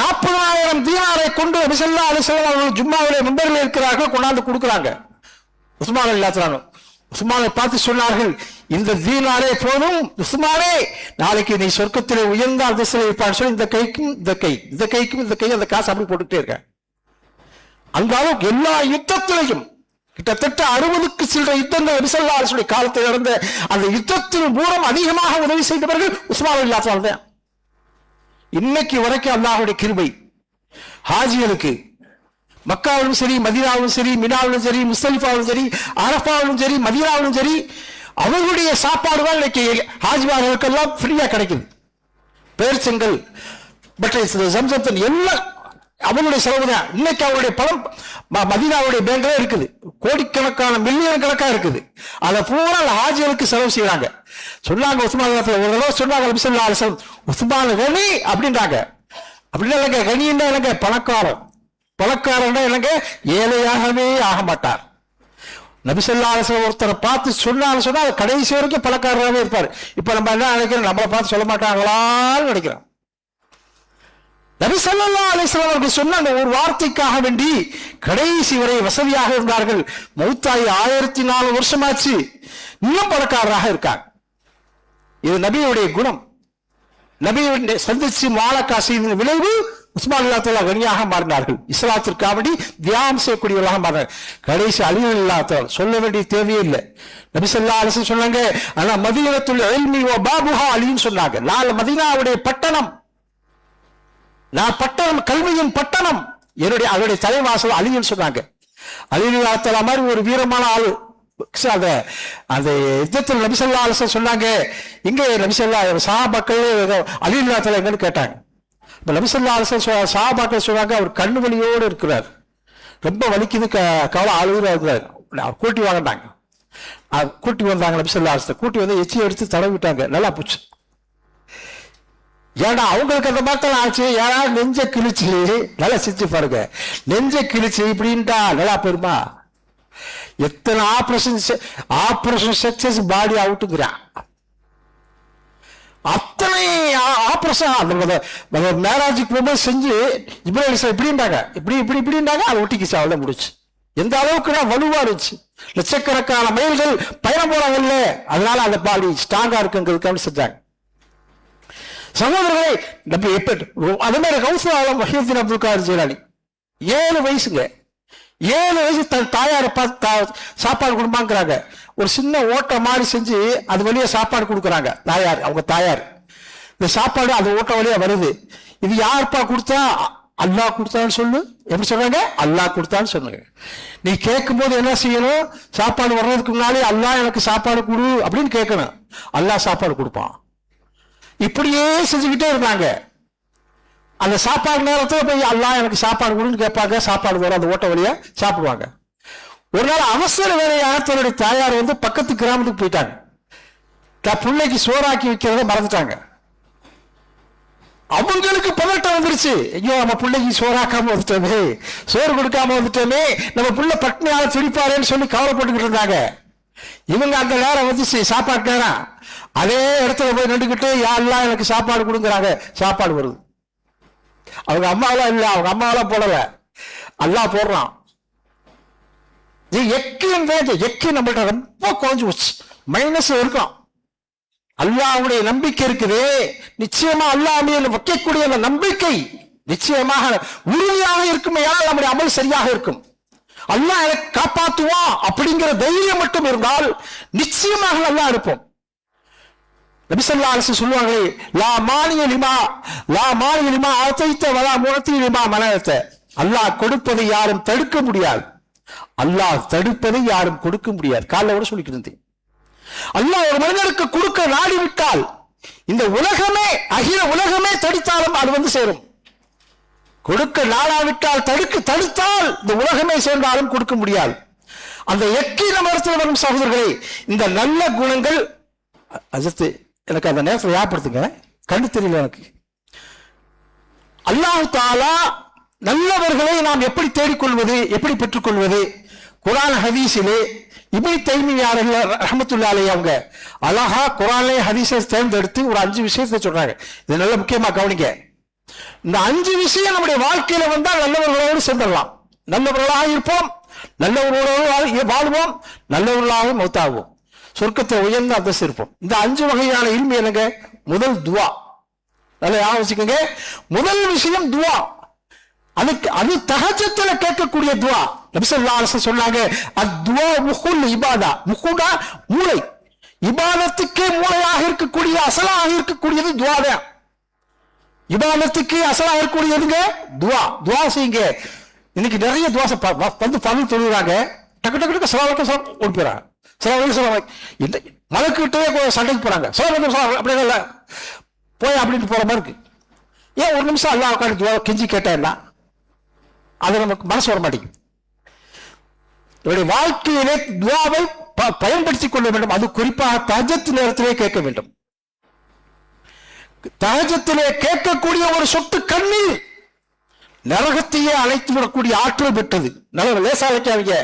40,000 தீனாரை கொண்டு நபி ஸல்லல்லாஹு அலைஹி வஸல்லம் அவர்கள் ஜும்மாவிலே மிம்பரில் இருக்கிறார்கள், கொண்டாந்து கொடுக்குறாங்க. உஸ்மான் ரலியல்லாஹு உஸ்மானை பார்த்து சொன்னார்கள், இந்த தீனாரே போதும் உஸ்மானே, நாளைக்கு நீ சொர்க்கத்திலே உயர்ந்த அந்தஸ்தில் இருப்பான்னு சொல்லி இந்த கைக்கும் இந்த கை, இந்த கைக்கும் இந்த கை, அந்த காசு அப்படி போட்டுக்கிட்டே இருக்க. அந்த அளவுக்கு எல்லா யுத்தத்திலையும் கிட்டத்தட்ட 60க்கு சில யுத்தங்கள் நபி ஸல்லல்லாஹு அலைஹி வஸல்லம் காலத்தில் நடந்த அந்த யுத்தத்தின் மூலம் அதிகமாக உதவி செய்தவர்கள் உஸ்மான் ரலியல்லாஹு தான். இன்னைக்கு வரைக்கும் அல்லாஹ்வுடைய கிருபை ஹாஜிகளுக்கு மக்காவிலும் சரி, மதீனாவிலும் சரி, மினாவிலும் சரி, முஸ்தலிஃபாவிலும் சரி, அரஃபாவிலும் சரி, மதீனாவிலும் சரி, அவர்களுடைய சாப்பாடுகள் இன்னைக்கு ஹாஜிமார்களுக்கெல்லாம் ஃப்ரீயா கிடைக்குது. பேர்ச்செங்கல் ஜம்சம் எல்லாம் அவங்களுடைய செலவு தான். இன்னைக்கு அவருடைய பணம் மதீனாவுடைய பேங்க்ல இருக்குது, கோடிக்கணக்கான மில்லியன் கணக்கா இருக்குது. அதை பூரா ஹாஜிகளுக்கு செலவு செய்யறாங்க. சொன்னாங்க உஸ்மான் ஒரு தடவை சொன்னாங்க நபி ஸல்லல்லாஹு அலைஹி வஸல்லம், உஸ்மான் கனி அப்படின்றாங்க. அப்படின்னா இல்லைங்க, கனின்னா இல்லைங்க, பணக்காரன். பணக்காரன் என்னங்க, ஏழையாகவே ஆக மாட்டார். நபி ஸல்லல்லாஹு அலைஹி வஸல்லம் ஒருத்தரை பார்த்து சொன்னா கடைசி வரைக்கும் பணக்காரராகவே இருப்பார். இப்ப நம்ம என்ன நினைக்கிறோம், நம்மளை பார்த்து சொல்ல மாட்டாங்களான்னு நினைக்கிறோம். நபி ஸல்லல்லாஹு அலைஹி வஸல்லம் அவர்கள் சொன்ன அந்த ஒரு வார்த்தைக்காக வேண்டி கடைசி வரை வசதியாக இருந்தார்கள். மௌத்தாயி 1400 வருஷமாச்சு, இன்னும் பணக்காரராக இருக்காங்க. இது நபியுடைய குணம். நபியை சந்திச்சு மாலக்கா செய்த விளைவு உஸ்மான் ரலியல்லாஹு கனியாக மாறினார்கள். இஸ்லாத்திற்காக வேண்டி தியாகம் செய்யக்கூடியவர்களாக மாறினார். கடைசி அலி ரலியல்லாஹு சொல்ல வேண்டிய தேவையில்லை. நபி ஸல்லல்லாஹு அலைஹி வஸல்லம் சொன்னாங்க, ஆனா மதீனத்துல் இல்மி வ பாபுஹா அலின்னு சொன்னாங்க. மதீனாவுடைய பட்டணம், நான் பட்டணம், கல்வியின் பட்டணம், அவருடைய தலைவாசல் அலின்னு சொன்னாங்க. அலி ரலியல்லாஹு மாதிரி ஒரு வீரமான ஆளு. அந்த யுத்தத்தில் நபி ஸல்லல்லாஹு அலைஹி வஸல்லம் சொன்னாங்க, இங்க நபி ஸல்லல்லாஹு சஹாபாக்கள் அலி ரலியல்லாஹு எங்கன்னு கேட்டாங்க. இப்ப நபி ஸல்லல்லாஹு அலைஹி வஸல்லம் சஹாபாக்கள் சொன்னாங்க, அவர் கண்ணு வலியோடு இருக்கிறார், ரொம்ப வலிக்குது, கவலை அழுகுறா இருக்கிறார். அவர் கூட்டி வாங்கிட்டாங்க. கூட்டி வந்தாங்க நபி ஸல்லல்லாஹு அலைஹி வஸல்லம். கூட்டி வந்து எச்சி எடுத்து தடவிட்டாங்க, நல்லா போச்சு. ஏன்னா அவங்களுக்கு அந்த மாதிரி ஆச்சு. யாராவது நெஞ்ச கிழிச்சு, நல்லா சிரிச்சு பாருங்க, நெஞ்ச கிழிச்சு இப்படின்ட்டா நல்லா போயிருமா? எத்தனை ஆபரேஷன் சக்சஸ், பாடி அவுட்டுங்கிறான். அத்தனை ஆபரேஷன் அந்த மேராஜுக்கு போகும்போது செஞ்சு இப்படின்றாங்க, இப்படின்றாங்க, அதை ஒட்டிக்கிச்சு, அவ்வளவு முடிச்சு. எந்த அளவுக்கு வலுவா இருந்துச்சு, லட்சக்கணக்கான மைல்கள் பயணம் போறாங்கல்ல, அதனால அந்த பாடி ஸ்ட்ராங்கா இருக்குங்கிறதுக்காக செஞ்சாங்க. சகோதரர்களை நம்ம அதே மாதிரி கௌஸ் ஆலம் வஹீதுddin அப்துல் காதிர் ஜீலானி 7 வயசுங்க, 7 வயசு தன் தாயாரை பார்த்து சாப்பாடு கொடுப்பாங்கிறாங்க. ஒரு சின்ன ஓட்டை மாதிரி செஞ்சு அது வழியா சாப்பாடு கொடுக்குறாங்க தாயார், அவங்க தாயார். இந்த சாப்பாடு அது ஓட்ட வழியா வருது. இது யாருப்பா கொடுத்தா? அல்லாஹ் கொடுத்தான்னு சொல்லு. எப்படி சொல்றாங்க? அல்லாஹ் கொடுத்தான்னு சொல்லுங்க. நீ கேட்கும் போது என்ன செய்யணும்? சாப்பாடு வர்றதுக்கு முன்னாலே அல்லாஹ் எனக்கு சாப்பாடு கொடு அப்படின்னு கேட்கணும். அல்லாஹ் சாப்பாடு கொடுப்பான். இப்படியே செஞ்சுக்கிட்டே இருந்தாங்க. அந்த சாப்பாடு நேரத்தில் போய் அல்லாஹ் எனக்கு சாப்பாடு கொடுன்னு கேட்பாங்க. சாப்பாடு வரும், அந்த ஓட்ட வழியா சாப்பிடுவாங்க. ஒரு நாள் அவசர வேலையாக தன்னுடைய தாயார் வந்து பக்கத்து கிராமத்துக்கு போயிட்டாங்க. பிள்ளைக்கு சோறாக்கி வைக்கிறத மறந்துட்டாங்க. அவங்களுக்கு பதட்டம் வந்துருச்சு. ஐயோ, நம்ம பிள்ளைக்கு சோறாக்காம வந்துட்டோமே, சோறு கொடுக்காம வந்துட்டோமே, நம்ம பிள்ளை பட்டினியால சிரிப்பாருன்னு சொல்லி கவலைப்பட்டுக்கிட்டு இருந்தாங்க. இவங்க அந்த நேரம் வந்துச்சு, சாப்பாட்டு நேரம். அதே இடத்துல போய் நின்றுக்கிட்டு யாரெல்லாம் எனக்கு சாப்பாடு கொடுக்குறாங்க. சாப்பாடு வருது. அவங்க அம்மாவெல்லாம் இல்லை, அவங்க அம்மாவெல்லாம் போடல, அல்லாஹ் போடுறான். எக்கி நம்மள்ட்ட ரொம்ப குறைஞ்சு போச்சு, மைனஸ் இருக்கும். அல்லாஹ்வுடைய நம்பிக்கை இருக்குது. நிச்சயமா அல்லாஹ் மீது வைக்கக்கூடிய அந்த நம்பிக்கை நிச்சயமாக உறுதியாக இருக்குமே, ஆனால் நம்முடைய அமல் சரியாக இருக்கும். அல்லாஹ் எனக்கு காப்பாற்றுவான் அப்படிங்கிற தைரியம் மட்டும் இருந்தால் நிச்சயமாக நல்லா இருப்போம். நபி ஸல்லல்லாஹு அலைஹி வஸல்லம் சொல்லுவாங்களே, லா மானிய லிமா அதைத்த வலா முஅத்தி லிமா மனஅத்த. அல்லாஹ் கொடுப்பதை யாரும் தடுக்க முடியாது, அல்லாஹ் தடுப்பதை யாரும் கொடுக்க முடியாது. காலைல கூட சொல்லிக்கிட்டு இருந்தேன். அல்லாஹ் ஒரு மனிதனுக்கு கொடுக்க நாடிவிட்டால் இந்த உலகமே, அகில உலகமே தடுத்தாலும் அது வந்து சேரும். கொடுக்க நாடாவிட்டால் தடுத்தால் இந்த உலகமே சேர்ந்தாலும் கொடுக்க முடியாது. அந்த யக்கீன மரத்தில் வரும் சகோதரர்களே, இந்த நல்ல குணங்கள் அஜத்து எனக்கு அந்த நேரத்தில் ஞாபகப்படுத்துங்க, கண்டு தெரியல எனக்கு. அல்லாஹ் தஆலா நல்லவர்களை நாம் எப்படி தேடிக்கொள்வது, எப்படி பெற்றுக்கொள்வது? குர்ஆன் ஹதீஸிலே இப்னு தைமிய்யா ரஹ்மத்துல்லாஹி அலைஹி அவங்க அழகா குர்ஆனை ஹதீஸை தேர்ந்தெடுத்து ஒரு 5 விஷயத்தை சொல்றாங்க. இது நல்ல முக்கியமா கவனிங்க. இந்த 5 விஷயம் நம்முடைய வாழ்க்கையில வந்தால் நல்லவர்களோடு சென்றலாம், நல்லவர்களாக இருப்போம், நல்லவர்களோடு வாழ்வோம், நல்லவர்களாக மௌத்தாகுவோம், சொர்க்கத்தை உயர்ந்த அந்தஸ்து இருப்போம். இந்த 5 வகையான இல்மு என்னங்க? முதல் துவா. நல்லா ஞாபகம் வச்சுக்கோங்க. முதல் விஷயம் துவா. அது தஹஜ்ஜுல கேட்கக்கூடிய துவா. நபி ஸல்லல்லாஹு அலைஹி வஸல்லம் சொன்னாங்க, அத்வா முஹுல் இபாதா. முஹுனா மூளை, இபாதத்துக்கே மூளையாக இருக்கக்கூடிய அசலாக இருக்கக்கூடியது துவா தான். இபாதத்துக்கு அசலாக இருக்கக்கூடியதுங்க துவா. துவா செய்யுங்க. இன்னைக்கு நிறைய துவா வந்து பணம் தொழுகிறாங்க, டக்கு டக்கு சலாவலைக்கும் ஓடி போறாங்க. மலக்கிட்டே சண்டைக்கு போறாங்க. அப்படின்னு இல்லை போய் அப்படின்னு போற மாதிரி இருக்கு. ஏன் ஒரு நிமிஷம் அல்லாஹ் உட்காந்து கெஞ்சி கேட்டா அது நமக்கு மனசு வர மாட்டேங்குது. என்னுடைய வாழ்க்கையிலே துவாவை பயன்படுத்திக் கொள்ள வேண்டும். அது குறிப்பாக தஹஜ்ஜுத் நேரத்திலே கேட்க வேண்டும். தஹஜ்ஜுத்திலே கேட்கக்கூடிய ஒரு சொட்டு கண்ணீர் நரகத்தையே அழைத்து விடக்கூடிய ஆற்றல் பெற்றது. நல்ல லேசா வைக்காதீங்க.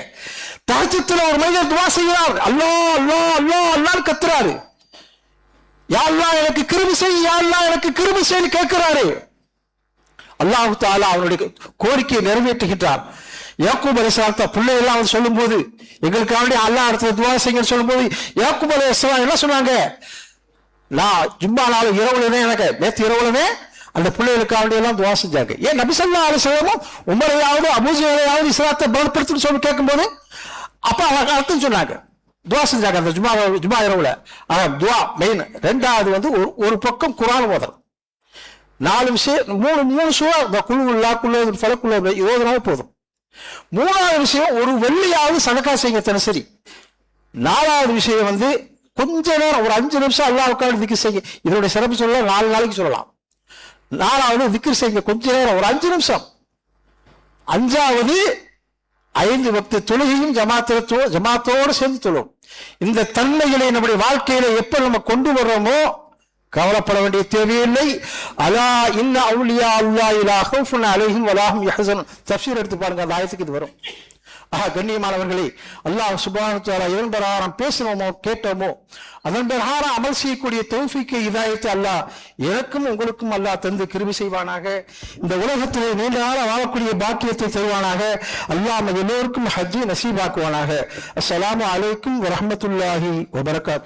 தஹஜ்ஜுதுல ஒரு மனிதர் துவா செய்கிறார், அல்லாஹ் அல்லாஹ் அல்லாஹ் அல்லாஹ்னு கத்துறாரு. யா அல்லாஹ் எனக்கு கிருபை செய், யா அல்லாஹ் எனக்கு கிருபை செய்ன்னு கேட்கிறாரு. அல்லாஹ் தஆலா அவனுடைய கோரிக்கையை நிறைவேற்றுகின்றார். யாக்கூப் அலைஹிஸ்ஸலாம் பிள்ளைகள் அவர் சொல்லும் போது, எங்களுக்காக அல்லாஹ் அடுத்த துவா செய்யுங்கன்னு சொல்லும் போது யாக்கூப் அலைஹிஸ்ஸலாம் என்ன சொன்னாங்க? நான் ஜும்மா நாள் இரவுலவே, எனக்கு நேற்று இரவுலவே அந்த பிள்ளைகளுக்காக எல்லாம் துவா செஞ்சாங்க. ஏன் நபி ஸல்லல்லாஹு அலைஹி வஸல்லம் உமரையாவது அபூஜஹலையாவது இஸ்லாத்தை பலப்படுத்துன்னு சொல்லி கேட்கும்போது அப்ப அவங்க அர்த்தம் சொன்னாங்க, துவா செஞ்சாங்க அந்த ஜும்மா இரவுல. அதான் துவா மெயின். ரெண்டாவது வந்து ஒரு பக்கம் குர்ஆன் ஓதல். 4 விஷயம், மூணு சூறா குல்லுல்லா குல்லு ஃபலக்குள்ள ஓதுனாவே போதும். 3வது விஷயம் ஒரு வெள்ளியாவது சதகா செய்யுங்க தினசரி. 4வது விஷயம் வந்து கொஞ்ச நேரம் ஒரு 5 நிமிஷம் அல்லாஹ்வுக்காக திக்ர் செய்யுங்க. இதனுடைய சிறப்பு சொல்லலாம், 4 நாளைக்கு சொல்லலாம். 4வது திக்ர் செய்யுங்க கொஞ்ச நேரம் ஒரு 5 நிமிஷம். 5வது 5 வக்து தொழுகையும் ஜமாத்தோடு சேர்ந்து தொழும். இந்த தன்மைகளை நம்முடைய வாழ்க்கையில எப்ப நம்ம கொண்டு வர்றோமோ கவலைப்பட வேண்டிய தேவையில்லை. அலா இன்ன அவுலியா அல்லாஹ் லா ஹவுஃபுன் அலைஹிம் வலா ஹும் யஹ்சனுன். தஃப்சீர் எடுத்து பாருங்க, அந்த ஆயத்துக்கு இது வரும். கண்ணியமானவர்களே, அல்லாஹ் சுப்ஹானஹு வ தஆலா எதன் பிரகாரம் பேசினோமோ கேட்டோமோ அதன் பிரகாரம் அமல் செய்யக்கூடிய தௌஃபீக்கை ஹிதாயத்தை அல்லாஹ் எனக்கும் உங்களுக்கும் அல்லாஹ் தந்து கிருபை செய்வானாக. இந்த உலகத்திலே நீண்ட நாள் வாழக்கூடிய பாக்கியத்தை தருவானாக. அல்லாஹ் நம்ம எல்லோருக்கும் ஹஜ்ஜை நசீபாக்குவானாக. அஸ்ஸலாமு அலைக்கும் வரஹ்மத்துல்லாஹி வபரகாத்துஹு.